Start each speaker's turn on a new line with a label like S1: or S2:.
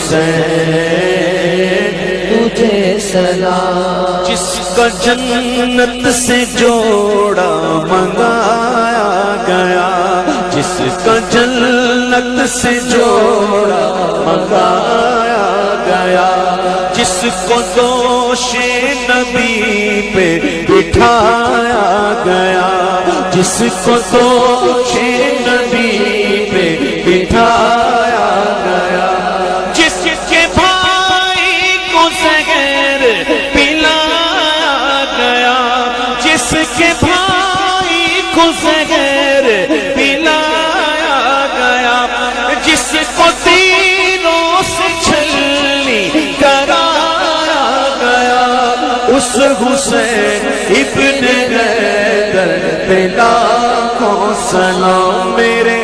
S1: حسین تجھے سلام، جس کا جنت سے جوڑا منگایا گیا، جس کا جنت سے جوڑا منگایا گیا، جس کو دوش نبی پہ بٹھایا گیا، جس کو دوش نبی پہ بٹھایا گیا، جس کے بھائی کو زہر پلایا گیا، جس کے بھائی کو زہر پلایا گیا، جس کو تیروں سے چھلنی کرایا گیا، اس حسین ابن حیدر پہ لاکھوں سلام، میرے